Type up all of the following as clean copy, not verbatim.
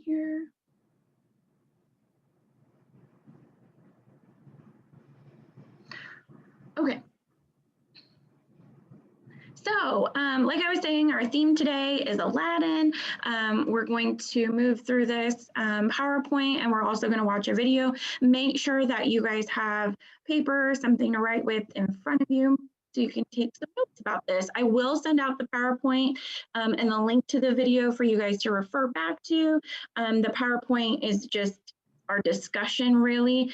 here. Okay. So, like I was saying, our theme today is Aladdin. We're going to move through this PowerPoint, and we're also going to watch a video. Make sure that you guys have paper, something to write with in front of you, so you can take some notes about this. I will send out the PowerPoint and the link to the video for you guys to refer back to. The PowerPoint is just our discussion, really.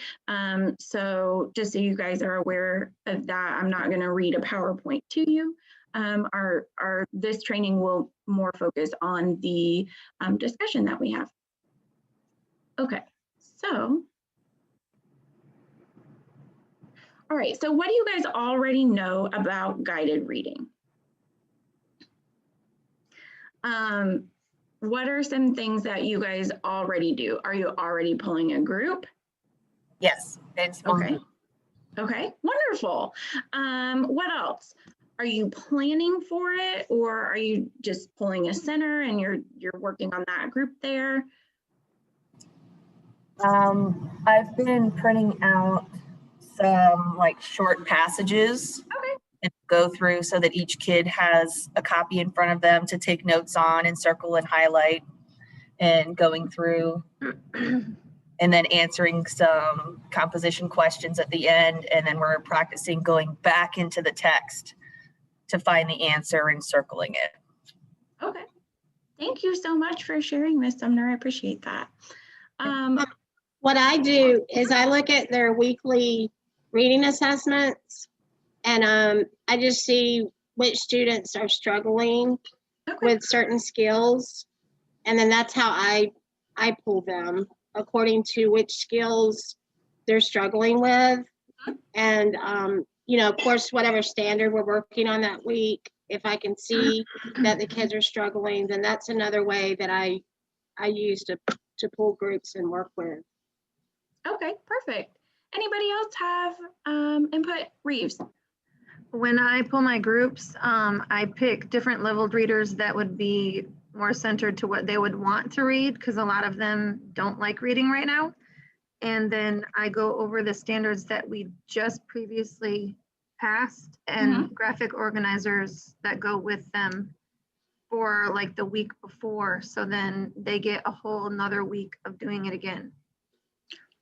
So just so you guys are aware of that, I'm not going to read a PowerPoint to you. This training will more focus on the discussion that we have. Okay, so, all right, so what do you guys already know about guided reading? What are some things that you guys already do? Are you already pulling a group? Yes, it's okay. Okay, wonderful. What else? Are you planning for it, or are you just pulling a center and you're working on that group there? I've been printing out some like short passages and go through so that each kid has a copy in front of them to take notes on and circle and highlight, and going through and then answering some composition questions at the end. And then we're practicing going back into the text to find the answer and circling it. Okay. Thank you so much for sharing, Ms. Sumner. I appreciate that. What I do is I look at their weekly reading assessments, and I just see which students are struggling with certain skills, and then that's how I pull them according to which skills they're struggling with. And you know, of course, whatever standard we're working on that week, if I can see that the kids are struggling, then that's another way that I use to pull groups and work with. Okay, perfect. Anybody else have input? Reeves. When I pull my groups, I pick different leveled readers that would be more centered to what they would want to read, because a lot of them don't like reading right now. And then I go over the standards that we just previously passed and graphic organizers that go with them for like the week before. So then they get a whole another week of doing it again.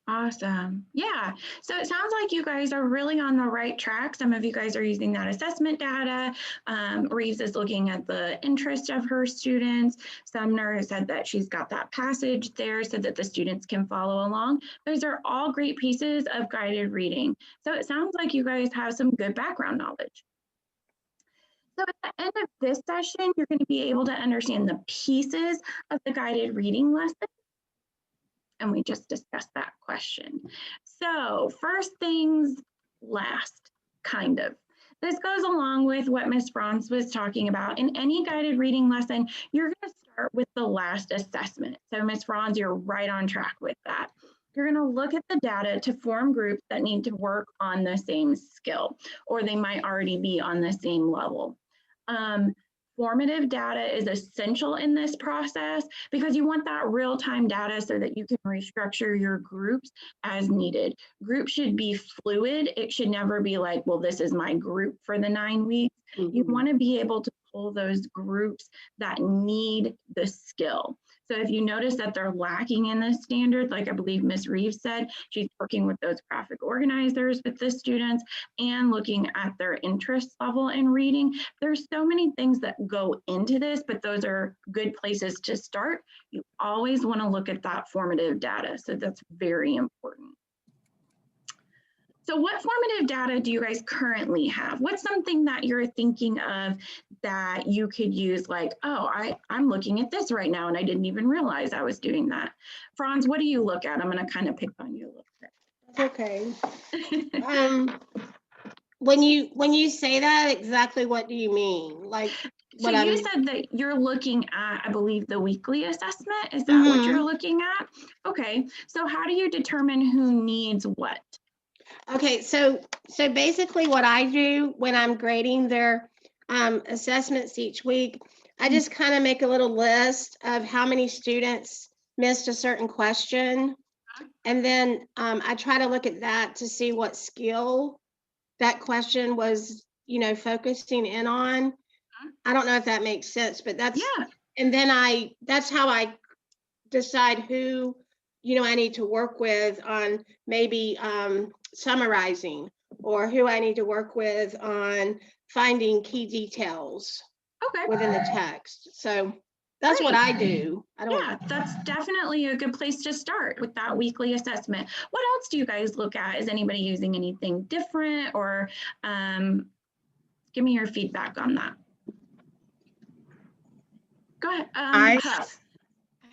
Awesome. Yeah. So it sounds like you guys are really on the right track. Some of you guys are using that assessment data. Reeves is looking at the interest of her students. Sumner said that she's got that passage there so that the students can follow along. Those are all great pieces of guided reading. So it sounds like you guys have some good background knowledge. So at the end of this session, you're going to be able to understand the pieces of the guided reading lesson. And we just discussed that question. So first things last, kind of. This goes along with what Ms. Franz was talking about. In any guided reading lesson, you're going to start with the last assessment. So Ms. Franz, you're right on track with that. You're going to look at the data to form groups that need to work on the same skill, or they might already be on the same level. Formative data is essential in this process because you want that real-time data so that you can restructure your groups as needed. Groups should be fluid. It should never be like, well, this is my group for the 9 weeks. You want to be able to pull those groups that need the skill. So if you notice that they're lacking in the standard, like I believe Ms. Reeves said, she's working with those graphic organizers with the students and looking at their interest level in reading. There's so many things that go into this, but those are good places to start. You always want to look at that formative data. So that's very important. So what formative data do you guys currently have? What's something that you're thinking of that you could use, like, oh, I'm looking at this right now and I didn't even realize I was doing that. Franz, what do you look at? I'm going to kind of pick on you a little bit. That's okay. When you say that, exactly what do you mean? Like, so you said that you're looking at, I believe, the weekly assessment. Is that what you're looking at? Okay. So how do you determine who needs what? Okay, so basically what I do when I'm grading their assessments each week, I just kind of make a little list of how many students missed a certain question. And then I try to look at that to see what skill that question was, focusing in on. I don't know if that makes sense, but that's, Yeah. and then that's how I decide who, I need to work with on maybe summarizing, or who I need to work with on finding key details Okay. within the text. So that's what I do. I don't. Yeah, that's definitely a good place to start with that weekly assessment. What else do you guys look at? Is anybody using anything different, or give me your feedback on that? Go ahead. Huff.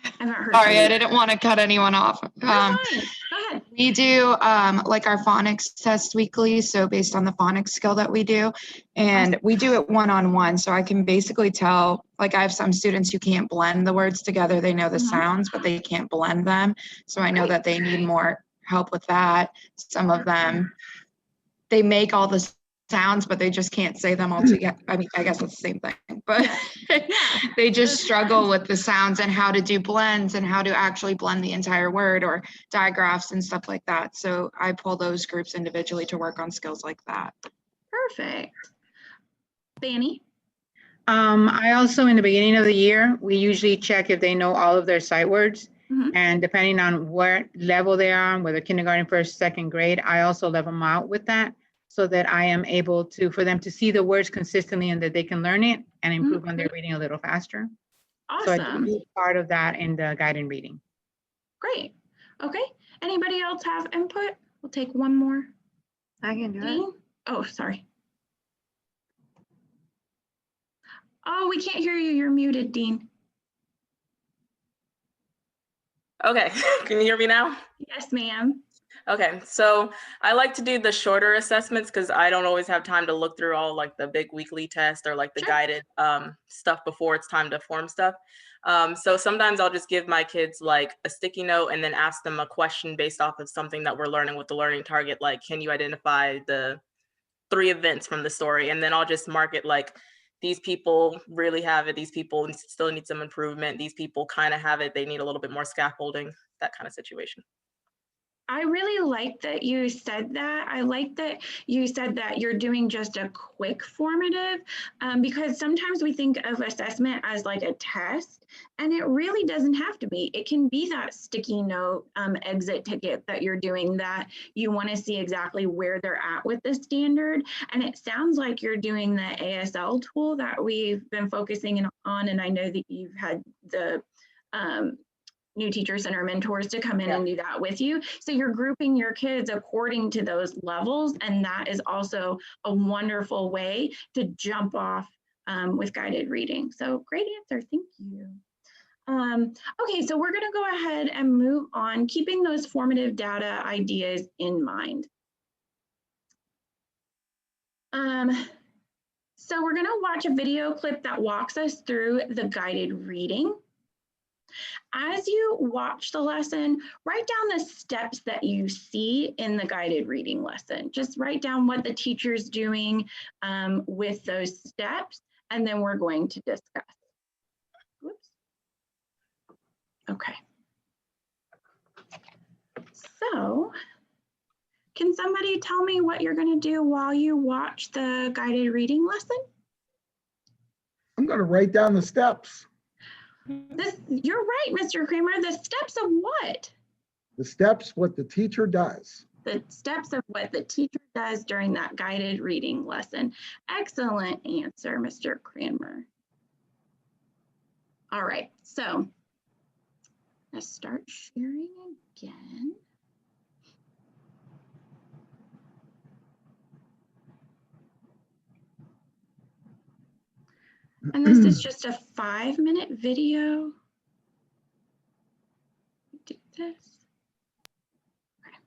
I haven't heard. Sorry, I didn't want to cut anyone off. You're fine. Go ahead. We do like our phonics test weekly, so based on the phonics skill that we do, and we do it one-on-one. So I can basically tell, like I have some students who can't blend the words together. They know the sounds, but they can't blend them. So I know that they need more help with that. Some of them, they make all the sounds, but they just can't say them all together. I mean, I guess it's the same thing, but they just struggle with the sounds and how to do blends and how to actually blend the entire word or digraphs and stuff like that. So I pull those groups individually to work on skills like that. Perfect. Fanny? I also, in the beginning of the year, we usually check if they know all of their sight words. And depending on what level they are on, whether kindergarten, first, second grade, I also level them out with that, so that I am able to, for them to see the words consistently and that they can learn it and improve on their reading a little faster. Awesome. So I do part of that in the guided reading. Great. Okay. Anybody else have input? We'll take one more. I can do it. Dean? Oh, sorry. Oh, we can't hear you. You're muted, Dean. Okay, can you hear me now? Yes, ma'am. Okay, so I like to do the shorter assessments because I don't always have time to look through all like the big weekly test or like the guided stuff before it's time to form stuff. So sometimes I'll just give my kids like a sticky note and then ask them a question based off of something that we're learning with the learning target. Like, can you identify the 3 events from the story? And then I'll just mark it like, these people really have it. These people still need some improvement. These people kind of have it. They need a little bit more scaffolding, that kind of situation. I really like that you said that. I like that you said that you're doing just a quick formative, because sometimes we think of assessment as like a test, and it really doesn't have to be. It can be that sticky note exit ticket that you're doing, that you want to see exactly where they're at with the standard. And it sounds like you're doing the ASL tool that we've been focusing on, and I know that you've had the new teacher center mentors to come in and do that with you. So you're grouping your kids according to those levels. And that is also a wonderful way to jump off with guided reading. So great answer, thank you. Okay, so we're gonna go ahead and move on, keeping those formative data ideas in mind. So we're gonna watch a video clip that walks us through the guided reading. As you watch the lesson, write down the steps that you see in the guided reading lesson. Just write down what the teacher's doing with those steps, and then we're going to discuss. Whoops. Okay. So, can somebody tell me what you're going to do while you watch the guided reading lesson? I'm going to write down the steps. You're right, Mr. Kramer. The steps of what? The steps, what the teacher does. The steps of what the teacher does during that guided reading lesson. Excellent answer, Mr. Kramer. All right, so let's start sharing again. And this is just a 5-minute video. Do this. Okay.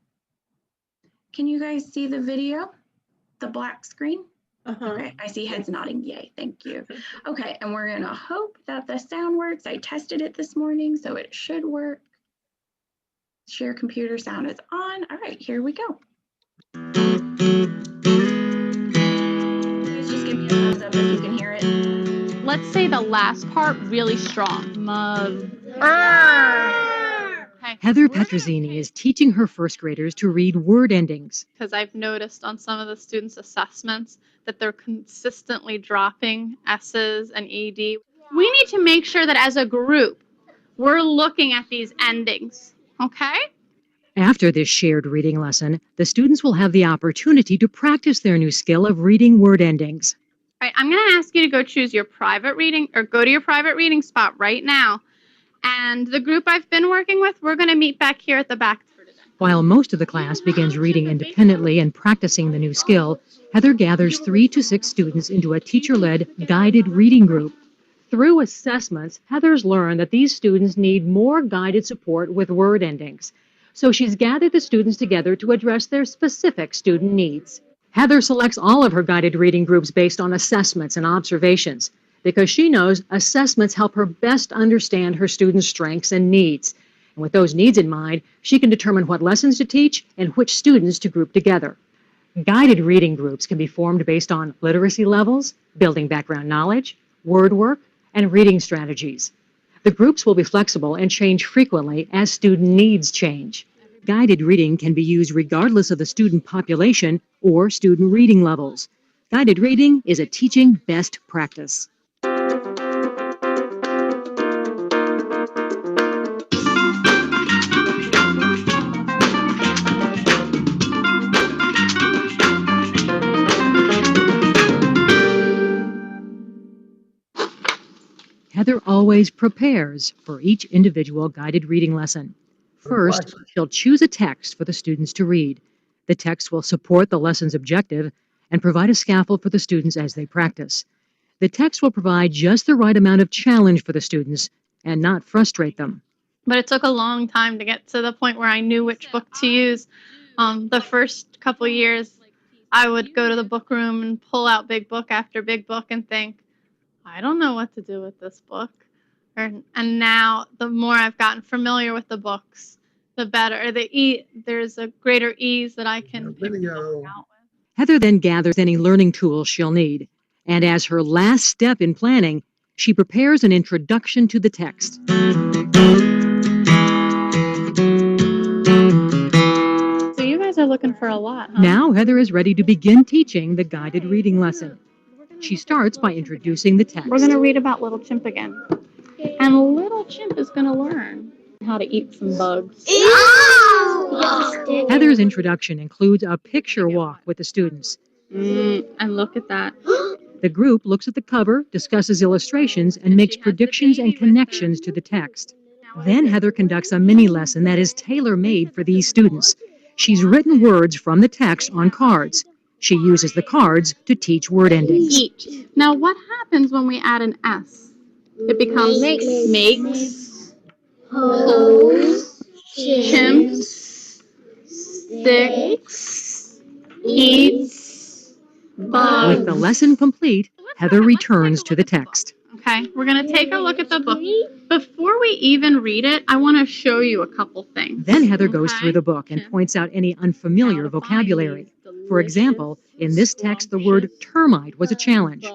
Can you guys see the video? The black screen? Okay, I see heads nodding. Yay, thank you. Okay, and we're gonna hope that the sound works. I tested it this morning, so it should work. Share computer sound is on. All right, here we go. Please just give me a thumbs up if you can hear it. Let's say the last part really strong. Mother. Heather Petrozzini is teaching her first graders to read word endings. Because I've noticed on some of the students' assessments that they're consistently dropping S's and ED. We need to make sure that as a group, we're looking at these endings, okay? After this shared reading lesson, the students will have the opportunity to practice their new skill of reading word endings. All right, I'm going to ask you to go choose your private reading or go to your private reading spot right now. And the group I've been working with, we're going to meet back here at the back. While most of the class begins reading independently and practicing the new skill, Heather gathers 3 to 6 students into a teacher-led guided reading group. Through assessments, Heather's learned that these students need more guided support with word endings. So she's gathered the students together to address their specific student needs. Heather selects all of her guided reading groups based on assessments and observations, because she knows assessments help her best understand her students' strengths and needs. And with those needs in mind, she can determine what lessons to teach and which students to group together. Guided reading groups can be formed based on literacy levels, building background knowledge, word work, and reading strategies. The groups will be flexible and change frequently as student needs change. Guided reading can be used regardless of the student population or student reading levels. Guided reading is a teaching best practice. Heather always prepares for each individual guided reading lesson. First, she'll choose a text for the students to read. The text will support the lesson's objective and provide a scaffold for the students as they practice. The text will provide just the right amount of challenge for the students and not frustrate them. But it took a long time to get to the point where I knew which book to use. The first couple years, I would go to the book room and pull out big book after big book and think, I don't know what to do with this book. And now, the more I've gotten familiar with the books, the better. There's a greater ease that I can pick the book out with. Heather then gathers any learning tools she'll need. And as her last step in planning, she prepares an introduction to the text. So you guys are looking for a lot, huh? Now Heather is ready to begin teaching the guided reading lesson. She starts by introducing the text. We're going to read about Little Chimp again. And Little Chimp is going to learn how to eat some bugs. Heather's introduction includes a picture walk with the students. And look at that. The group looks at the cover, discusses illustrations, and makes predictions and connections to the text. Then Heather conducts a mini lesson that is tailor-made for these students. She's written words from the text on cards. She uses the cards to teach word endings. Eat. Now, what happens when we add an S? It becomes makes, holds, chimps, sticks, eats, bugs. With the lesson complete, Heather returns to the text. Okay, we're going to take a look at the book. Before we even read it, I want to show you a couple things. Then Heather goes through the book and points out any unfamiliar vocabulary. For example, in this text, the word termite was a challenge.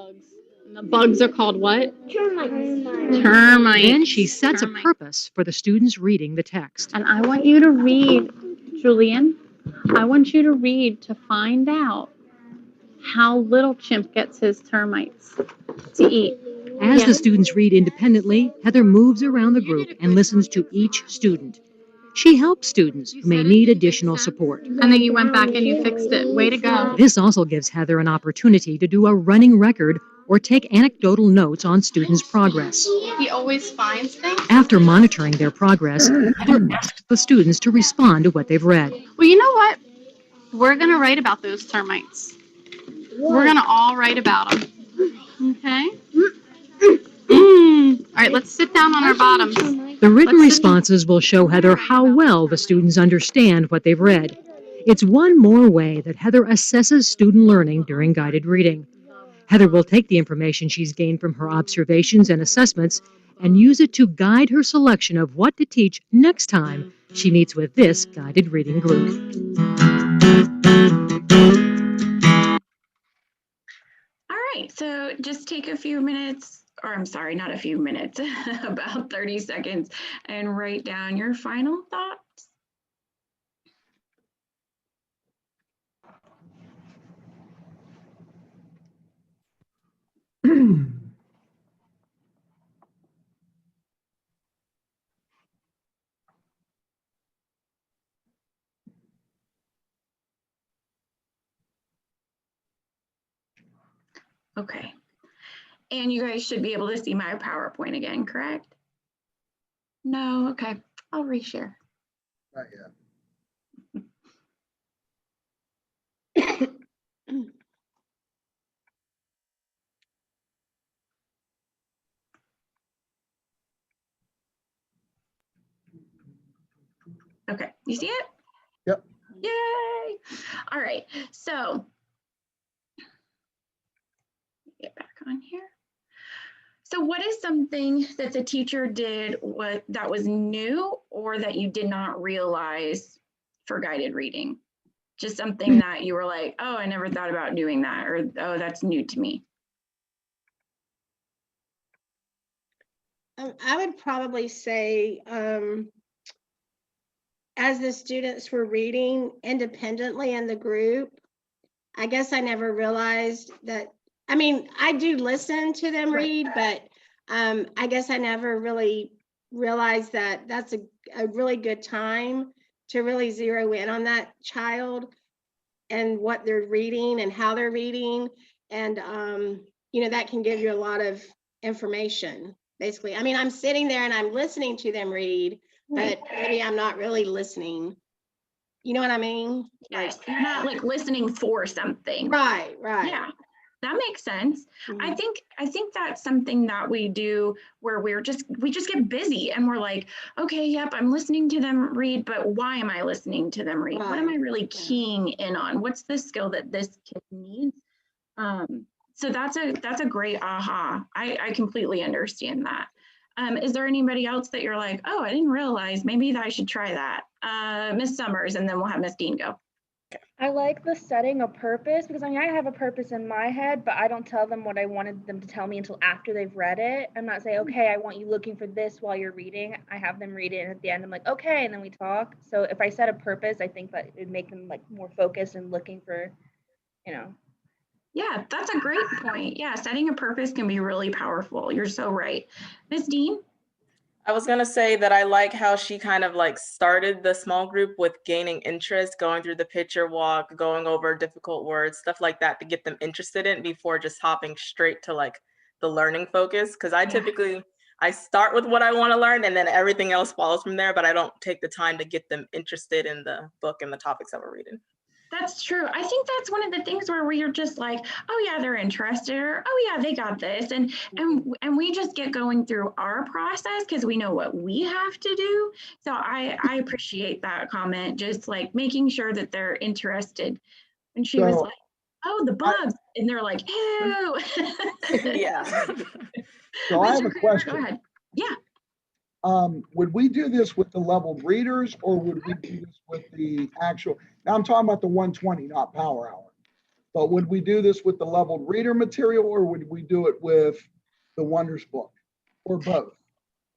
The bugs are called what? Termites. Termites. Then she sets a purpose for the students reading the text. And I want you to read, Julian, I want you to read to find out how Little Chimp gets his termites to eat. As the students read independently, Heather moves around the group and listens to each student. She helps students who may need additional support. And then you went back and you fixed it. Way to go. This also gives Heather an opportunity to do a running record or take anecdotal notes on students' progress. He always finds things. After monitoring their progress, Heather asks the students to respond to what they've read. Well, you know what? We're going to write about those termites. We're going to all write about them. Okay? All right, let's sit down on our bottoms. The written responses will show Heather how well the students understand what they've read. It's one more way that Heather assesses student learning during guided reading. Heather will take the information she's gained from her observations and assessments and use it to guide her selection of what to teach next time she meets with this guided reading group. All right, so just take a few minutes, or I'm sorry, not a few minutes, about 30 seconds, and write down your final thoughts Okay. And you guys should be able to see my PowerPoint again, correct? No, okay, I'll reshare. Not yet. Okay, you see it? Yep. Yay! All right, so get back on here. So what is something that the teacher did that was new or that you did not realize for guided reading? Just something that you were like, oh, I never thought about doing that, or oh, that's new to me. I would probably say, as the students were reading independently in the group, I guess I never realized that. I mean, I do listen to them read, but I guess I never really realized that that's a really good time to really zero in on that child and what they're reading and how they're reading. And, you know, that can give you a lot of information, basically. I mean, I'm sitting there and I'm listening to them read, but maybe I'm not really listening. You know what I mean? Yes, you're not like listening for something. Right. Yeah, that makes sense. I think that's something that we do where we just get busy and we're like, okay, yep, I'm listening to them read, but why am I listening to them read? What am I really keying in on? What's the skill that this kid needs? So that's a great aha. I completely understand that. Is there anybody else that you're like, oh, I didn't realize, maybe I should try that? Miss Summers, and then we'll have Miss Dean go. I like the setting a purpose because I mean, I have a purpose in my head, but I don't tell them what I wanted them to tell me until after they've read it. I'm not saying, okay, I want you looking for this while you're reading. I have them read it, and at the end, I'm like, okay, and then we talk. So if I set a purpose, I think that it'd make them like more focused and looking for, you know. Yeah, that's a great point. Yeah, setting a purpose can be really powerful. You're so right. Miss Dean? I was going to say that I like how she kind of like started the small group with gaining interest, going through the picture walk, going over difficult words, stuff like that to get them interested in before just hopping straight to like the learning focus. Because I typically, I start with what I want to learn and then everything else follows from there, but I don't take the time to get them interested in the book and the topics that we're reading. That's true. I think that's one of the things where we're just like, oh yeah, they're interested, or oh yeah, they got this, and we just get going through our process because we know what we have to do. So I appreciate that comment, just like making sure that they're interested. And she was like, oh, the bugs, and they're like, ew. Yeah. So I have a question. Go ahead. Yeah. Would we do this with the leveled readers or would we do this with the actual, now I'm talking about the 120, not Power Hour, but would we do this with the leveled reader material or would we do it with the Wonders book or both?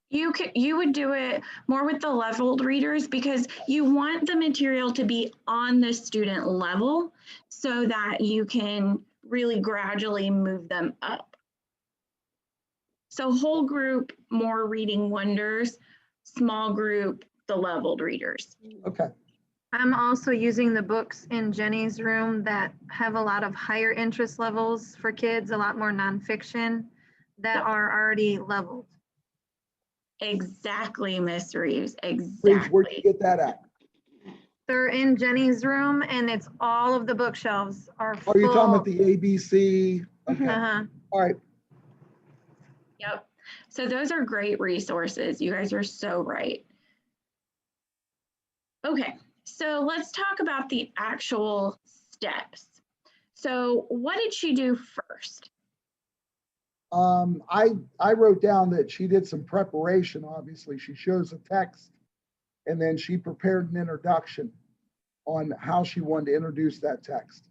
You would do it more with the leveled readers because you want the material to be on the student level so that you can really gradually move them up. So whole group, more reading Wonders, small group, the leveled readers. Okay. I'm also using the books in Jenny's room that have a lot of higher interest levels for kids, a lot more nonfiction that are already leveled. Exactly, Miss Reeves, exactly. Reeves, where'd you get that at? They're in Jenny's room and it's all of the bookshelves are full. Are you talking about the ABC? Okay. All right. Yep. So those are great resources. You guys are so right. Okay, so let's talk about the actual steps. So what did she do first? I wrote down that she did some preparation. Obviously, she shows a text and then she prepared an introduction on how she wanted to introduce that text.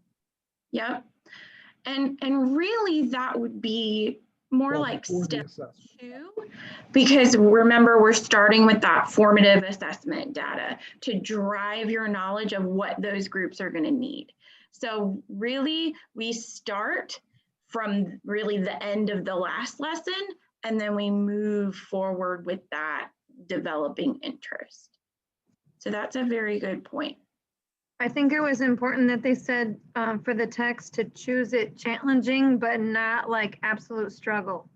Yep. And really that would be more like step 2, because remember, we're starting with that formative assessment data to drive your knowledge of what those groups are going to need. So really, we start from really the end of the last lesson, and then we move forward with that developing interest. So that's a very good point. I think it was important that they said for the text to choose it challenging, but not like absolute struggle.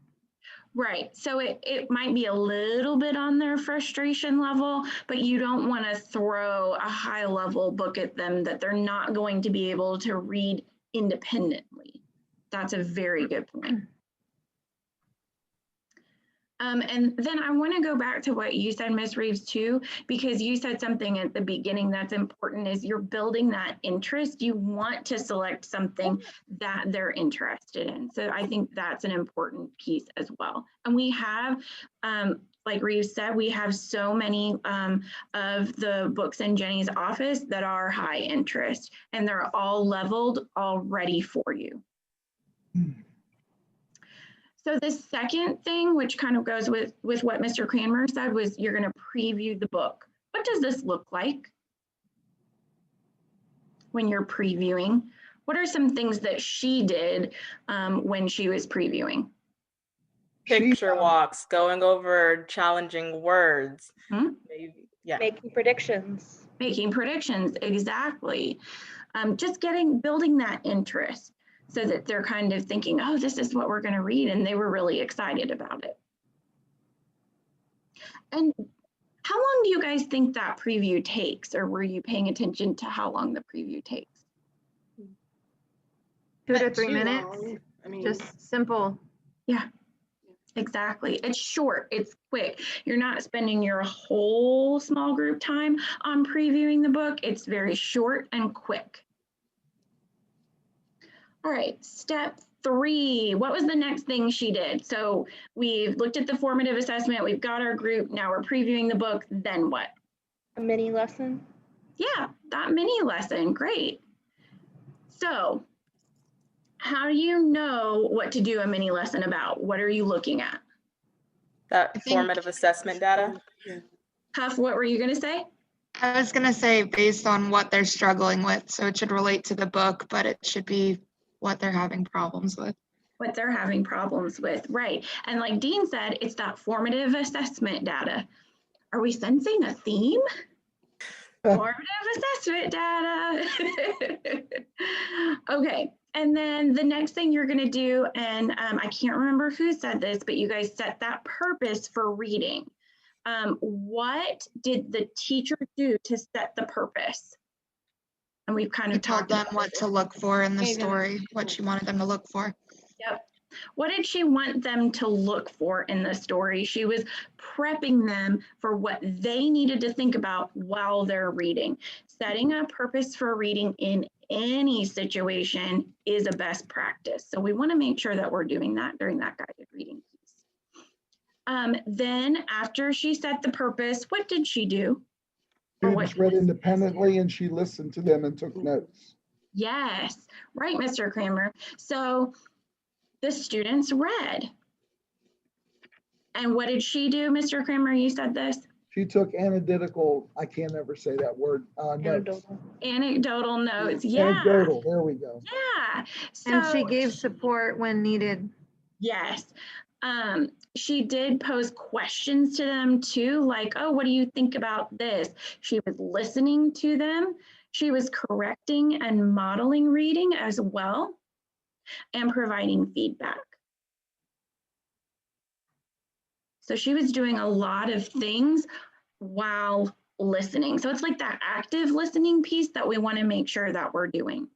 Right. So it might be a little bit on their frustration level, but you don't want to throw a high level book at them that they're not going to be able to read independently. That's a very good point. And then I want to go back to what you said, Ms. Reeves, too, because you said something at the beginning that's important is you're building that interest. You want to select something that they're interested in. So I think that's an important piece as well. And we have, like Reeves said, we have so many of the books in Jenny's office that are high interest, and they're all leveled already for you. So the second thing, which kind of goes with what Mr. Cranmer said, was you're going to preview the book. What does this look like when you're previewing? What are some things that she did when she was previewing? Picture walks, going over challenging words. Maybe, yeah. Making predictions. Making predictions, exactly. Just building that interest, so that they're kind of thinking, oh, this is what we're going to read, and they were really excited about it. And how long do you guys think that preview takes, or were you paying attention to how long the preview takes? 2 to 3 minutes. I mean, Just simple. Yeah, exactly. It's short, it's quick. You're not spending your whole small group time on previewing the book. It's very short and quick. All right, step 3. What was the next thing she did? So we've looked at the formative assessment, we've got our group, now we're previewing the book, then what? A mini lesson. Yeah, that mini lesson, great. So how do you know what to do a mini lesson about? What are you looking at? That formative assessment data. Huff, what were you gonna say? I was gonna say based on what they're struggling with, so it should relate to the book, but it should be what they're having problems with. What they're having problems with, right. And like Dean said, it's that formative assessment data. Are we sensing a theme? Formative assessment data. Okay, and then the next thing you're gonna do, and I can't remember who said this, but you guys set that purpose for reading. What did the teacher do to set the purpose? And we've kind of told them what to look for in the story, what she wanted them to look for. Yep. What did she want them to look for in the story? She was prepping them for what they needed to think about while they're reading. Setting a purpose for reading in any situation is a best practice. So we want to make sure that we're doing that during that guided reading piece. Then after she set the purpose, what did she do? Students read independently and she listened to them and took notes. Yes, right, Mr. Cranmer. So the students read. And what did she do, Mr. Cranmer? You said this? She took analytical, I can't ever say that word, notes. Anecdotal notes, yeah. Anecdotal, there we go. Yeah. So, And she gave support when needed. Yes. She did pose questions to them too, like, oh, what do you think about this? She was listening to them. She was correcting and modeling reading as well, and providing feedback. So she was doing a lot of things while listening. So it's like that active listening piece that we want to make sure that we're doing.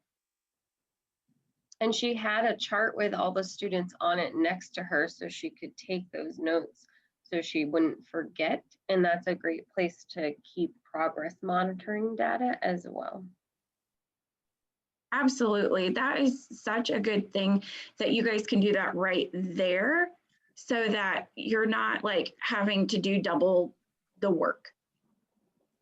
And she had a chart with all the students on it next to her so she could take those notes so she wouldn't forget. And that's a great place to keep progress monitoring data as well. Absolutely. That is such a good thing that you guys can do that right there so that you're not like having to do double the work.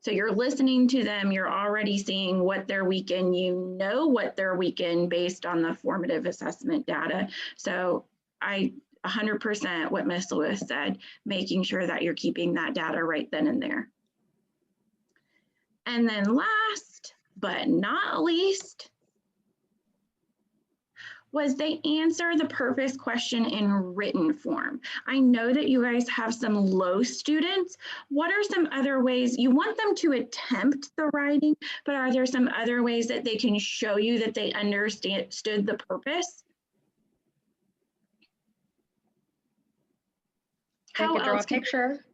So you're listening to them, you're already seeing what they're weak in, you know what they're weak in based on the formative assessment data. So 100% what Ms. Lewis said, making sure that you're keeping that data right then and there. And then last but not least, was they answer the purpose question in written form. I know that you guys have some low students. What are some other ways you want them to attempt the writing, but are there some other ways that they can show you that they understood the purpose? They could draw a else can- picture.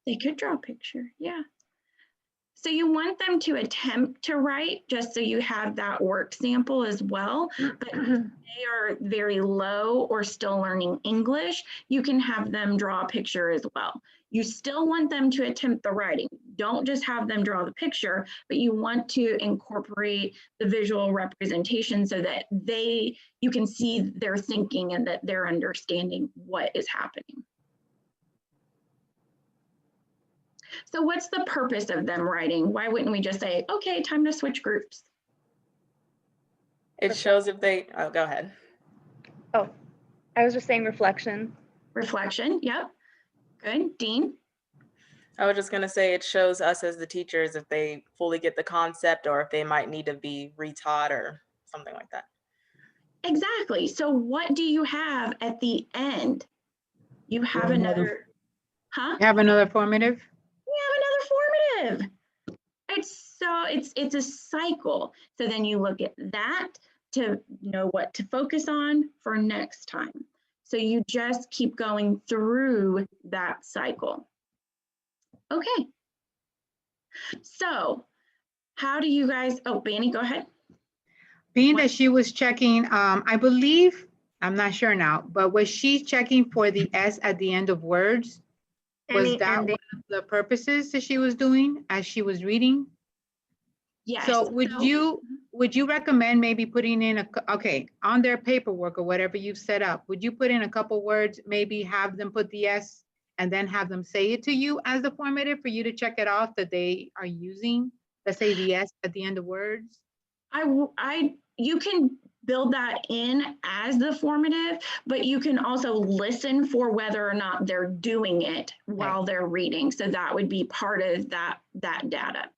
They could draw a picture, yeah. So you want them to attempt to write just so you have that work sample as well. But if they are very low or still learning English, you can have them draw a picture as well. You still want them to attempt the writing. Don't just have them draw the picture, but you want to incorporate the visual representation so that you can see their thinking and that they're understanding what is happening. So what's the purpose of them writing? Why wouldn't we just say, okay, time to switch groups? It shows if they, oh, go ahead. Oh, I was just saying reflection. Reflection, yep. Good, Dean? I was just gonna say it shows us as the teachers if they fully get the concept or if they might need to be retaught or something like that. Exactly, so what do you have at the end? You have another, huh? You have another formative? We have another formative. It's a cycle. So then you look at that to know what to focus on for next time. So you just keep going through that cycle. Okay. So how do you guys, oh, Banny, go ahead. Being that she was checking, I believe, I'm not sure now, but was she checking for the S at the end of words? Was Any that ending. one of the purposes that she was doing as she was reading? Yes. So would you recommend maybe putting in okay, on their paperwork or whatever you've set up, would you put in a couple words, maybe have them put the S and then have them say it to you as the formative for you to check it off that they are using, let's say the S at the end of words? You can build that in as the formative, but you can also listen for whether or not they're doing it while they're reading. So that would be part of that data.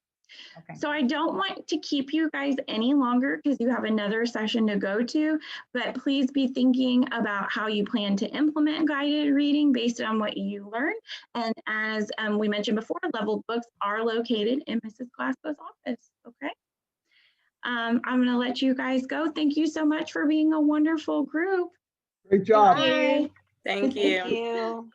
Okay. So I don't want to keep you guys any longer because you have another session to go to, but please be thinking about how you plan to implement guided reading based on what you learned. And as we mentioned before, leveled books are located in Mrs. Glasgow's office, okay? I'm gonna let you guys go. Thank you so much for being a wonderful group. Great job. Bye. Thank you. you.